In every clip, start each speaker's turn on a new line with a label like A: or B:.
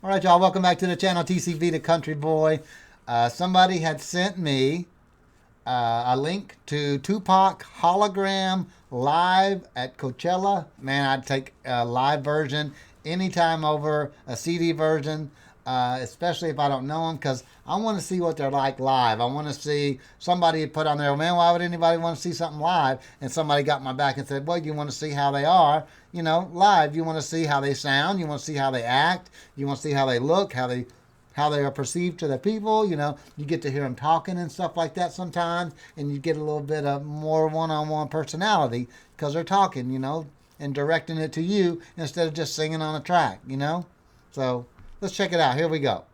A: All right, y'all, welcome back to the channel, T.C.B, the Country Boy. Somebody had sent me a link to Tupac Hologram live at Coachella. Man, I'd take a live version anytime over a CD version, especially if I don't know them, because I want to see what they're like live. I want to see somebody put on there, man, why would anybody want to see something live? And somebody got my back and said, well, you want to see how they are, you know, live. You want to see how they sound. You want to see how they act. You want to see how they look, how they are perceived to the people. You know, you get to hear them talking and stuff like that sometimes, and you get a little bit of more one-on-one personality because they're talking, you know, and directing it to you instead of just singing on a track, you know. So let's check it out. Here we go.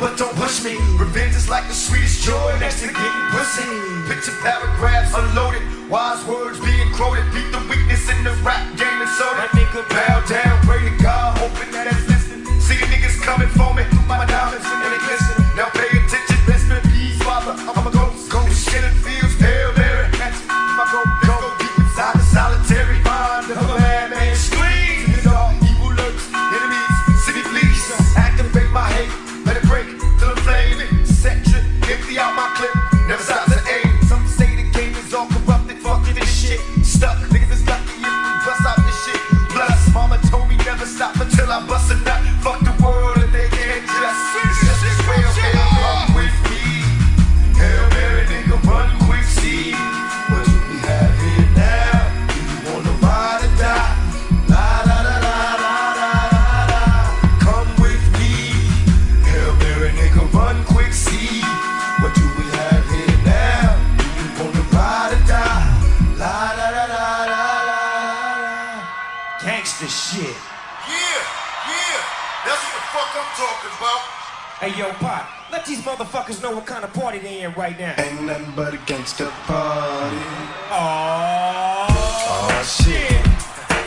B: But don't push me. Revenge is like the sweetest joy next to getting pussy. Picture paragraphs unloaded, wise words being quoted. Beat the weakness in the rap game and so that nigga bow down, pray to God, hoping that it's listening. See the niggas coming for me through my diamonds and they glisten. Now pay attention, best in peace, father. I'm a ghost. This shit it feels Hail Mary. That's my go deep inside the solitary mind of a madman. Scream, you know, evil lurks, enemies, city police. Activate my hate. Let it break till I'm flaming. Set trip, empty out my clip. Never stop to aim. Some say the game is all corrupted. Fucking this shit. Stuck. Niggas is lucky if we bust out this shit. Plus, mama told me never stop until I bust a nut. Fuck the world and they can't just. It's just this way, okay? Come with me. Hail Mary, nigga, run quick, see. What do we have here now? Do you wanna ride or die? La la la la la la la la. Come with me. Hail Mary, nigga, run quick, see. What do we have here now? Do you wanna ride or die? La la la la la la la. Gangsta shit.
C: Yeah, that's what the fuck I'm talking about.
B: Hey yo, Pop, let these motherfuckers know what kind of party they in right now.
D: Ain't nothing but a gangsta party.
B: Oh shit.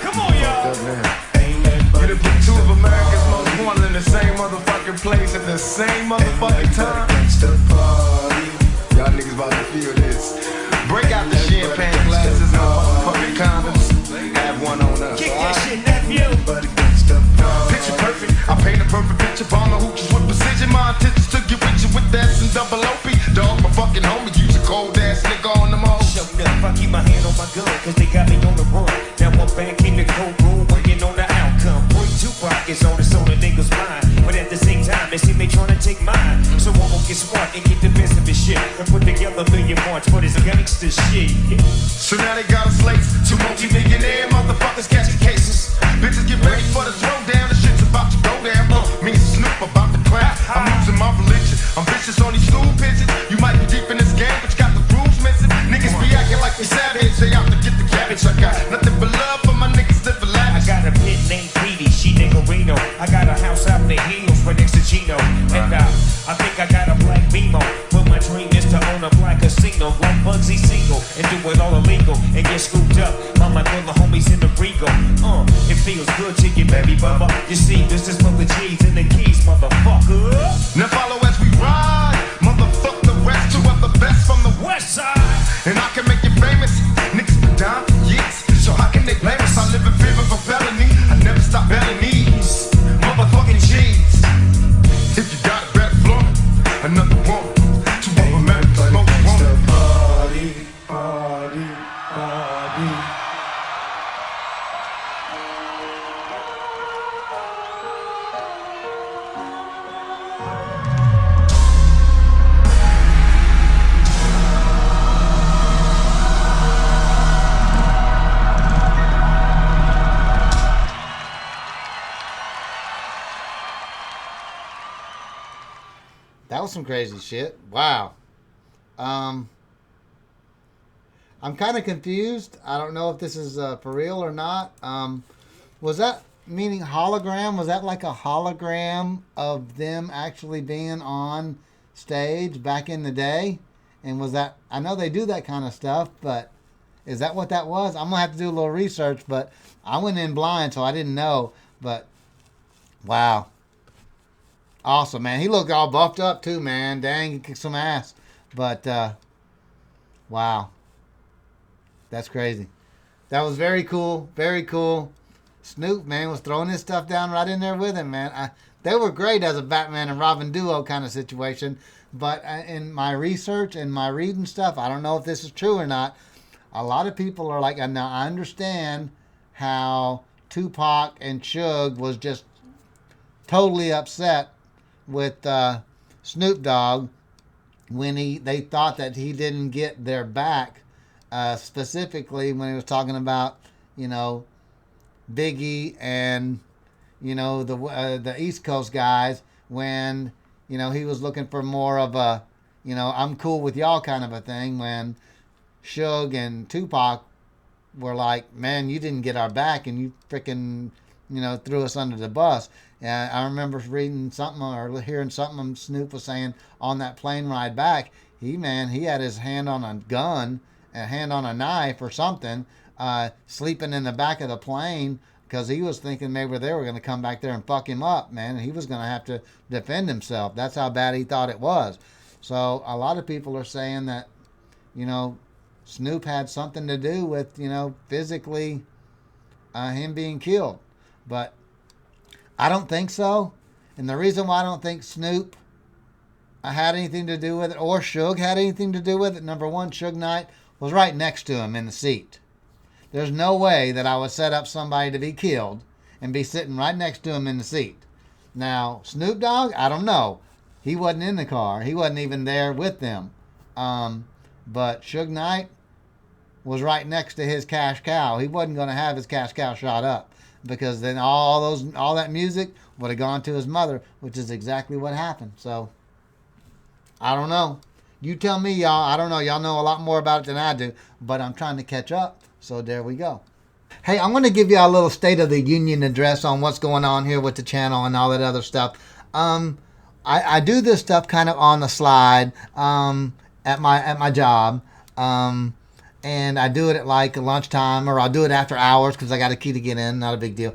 B: Come on, y'all.
D: Ain't nothing but
E: It'll be two of America's most wanted in the same motherfucking place at the same motherfucking time.
D: gangsta party.
E: Y'all niggas about to feel this. Break out the champagne glasses and the motherfucking condoms. Have one on us.
B: Kick that shit, nephew.
D: But a gangsta party.
E: Picture perfect. I paint a perfect picture. Bomb the hoochies with precision. My intentions to get with you with that and double OP. Dog, my fucking homie. Use a cold ass nigga on the mode.
B: Shut up, I keep my hand on my gun, cause they got me on the run. Now I'm back in the cold room, working on the outcome. Boy, Tupac is on the niggas' mind. But at the same time, they see me trying to take mine. So I'm gonna get smart and get the best of his shit. And put together a million marks for this gangsta shit.
E: So now they got a slate. Two multi-millionaire motherfuckers catching cases. Bitches get ready for the throwdown. The shit's about to go down. Me and Snoop about to crack. I'm losing my religion. I'm vicious on these stool pigeons. You might be deep in this game, but you got the rules missing. Niggas be acting like we savage. They out to get the cabbage. I got nothing but love for my niggas living lavish.
B: I got a pit named Petey, she niggerino. I got a house out the hills right next to Chino. And I think I got a black Beamo. But my dream is to own a black casino. Like Bugsy Siegel and do it all illegal. And get scooped up by my brother homies in the Regal. It feels good to you, baby bubba. You see, this is for the G's and the keys, motherfucker.
E: Now follow as we ride. Motherfuck the rest. Two of the best from the
B: West side.
E: and I can make you famous. Niggas been down for years, so how can they blame us? I live in fear of a felony. I never stop belling these motherfucking G's.
A: That was some crazy shit. Wow. I'm kind of confused. I don't know if this is for real or not. Was that meaning hologram? Was that like a hologram of them actually being on stage back in the day? And was that, I know they do that kind of stuff, but is that what that was? I'm going to have to do a little research, but I went in blind, so I didn't know. But, wow. Awesome, man. He looked all buffed up, too, man. Dang, he kicked some ass. But, wow. That's crazy. That was very cool. Very cool. Snoop, man, was throwing his stuff down right in there with him, man. They were great as a Batman and Robin duo kind of situation. But in my research and my reading stuff, I don't know if this is true or not. A lot of people are like, now I understand how Tupac and Suge was just totally upset with Snoop Dogg when they thought that he didn't get their back, specifically when he was talking about, Biggie and, the East Coast guys, when, he was looking for more of a, I'm cool with y'all kind of a thing, when Suge and Tupac were like, man, you didn't get our back and you freaking, threw us under the bus. And I remember reading something or hearing something Snoop was saying on that plane ride back. He had his hand on a gun, a hand on a knife or something, sleeping in the back of the plane because he was thinking maybe they were going to come back there and fuck him up, man. He was going to have to defend himself. That's how bad he thought it was. So a lot of people are saying that, Snoop had something to do with, physically him being killed. But I don't think so. And the reason why I don't think Snoop had anything to do with it or Suge had anything to do with it, number one, Suge Knight was right next to him in the seat. There's no way that I would set up somebody to be killed and be sitting right next to him in the seat. Now, Snoop Dogg, I don't know. He wasn't in the car. He wasn't even there with them. But Suge Knight was right next to his cash cow. He wasn't going to have his cash cow shot up because then all that music would have gone to his mother, which is exactly what happened. So, I don't know. You tell me, y'all. I don't know. Y'all know a lot more about it than I do, but I'm trying to catch up. So there we go. Hey, I'm going to give you a little State of the Union address on what's going on here with the channel and all that other stuff. I do this stuff kind of on the slide at my job. And I do it at like lunchtime, or I'll do it after hours because I got a key to get in. Not a big deal.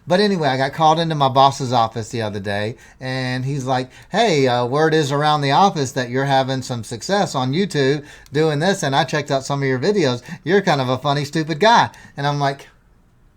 A: But anyway, I got called into my boss's office the other day, and he's like, hey, word is around the office that you're having some success on YouTube doing this, and I checked out some of your videos. You're kind of a funny, stupid guy. And I'm like,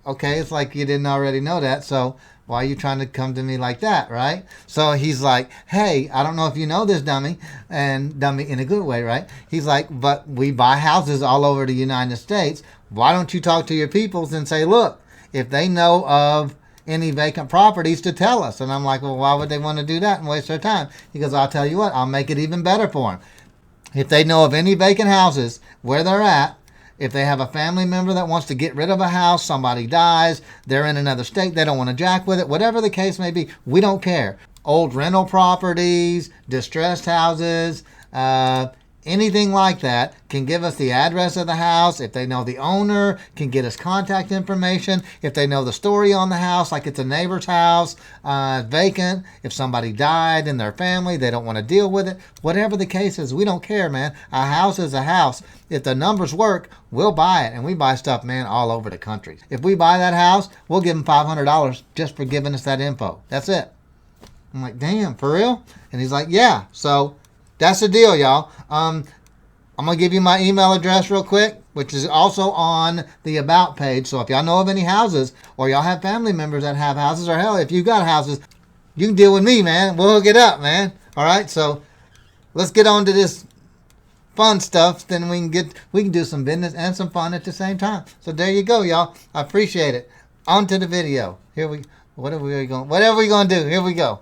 A: okay, it's like you didn't already know that, so why are you trying to come to me like that, right? So he's like, hey, I don't know if you know this, dummy, and dummy in a good way, right? He's like, but we buy houses all over the United States. Why don't you talk to your peoples and say, look, if they know of any vacant properties to tell us? And I'm like, well, why would they want to do that and waste their time? He goes, I'll tell you what, I'll make it even better for them. If they know of any vacant houses where they're at, if they have a family member that wants to get rid of a house, somebody dies, they're in another state, they don't want to jack with it, whatever the case may be, we don't care. Old rental properties, distressed houses, anything like that, can give us the address of the house. If they know the owner, can get us contact information. If they know the story on the house, like it's a neighbor's house, vacant, if somebody died in their family, they don't want to deal with it. Whatever the case is, we don't care, man. A house is a house. If the numbers work, we'll buy it. And we buy stuff, man, all over the country. If we buy that house, we'll give them $500 just for giving us that info. That's it. I'm like, damn, for real? And he's like, yeah. So that's the deal, y'all. I'm going to give you my email address real quick, which is also on the About page. So if y'all know of any houses, or y'all have family members that have houses, or hell, if you got houses, you can deal with me, man. We'll hook it up, man. All right, so let's get on to this fun stuff. Then we can do some business and some fun at the same time. So there you go, y'all. I appreciate it. On to the video. Whatever we going to do. Here we go.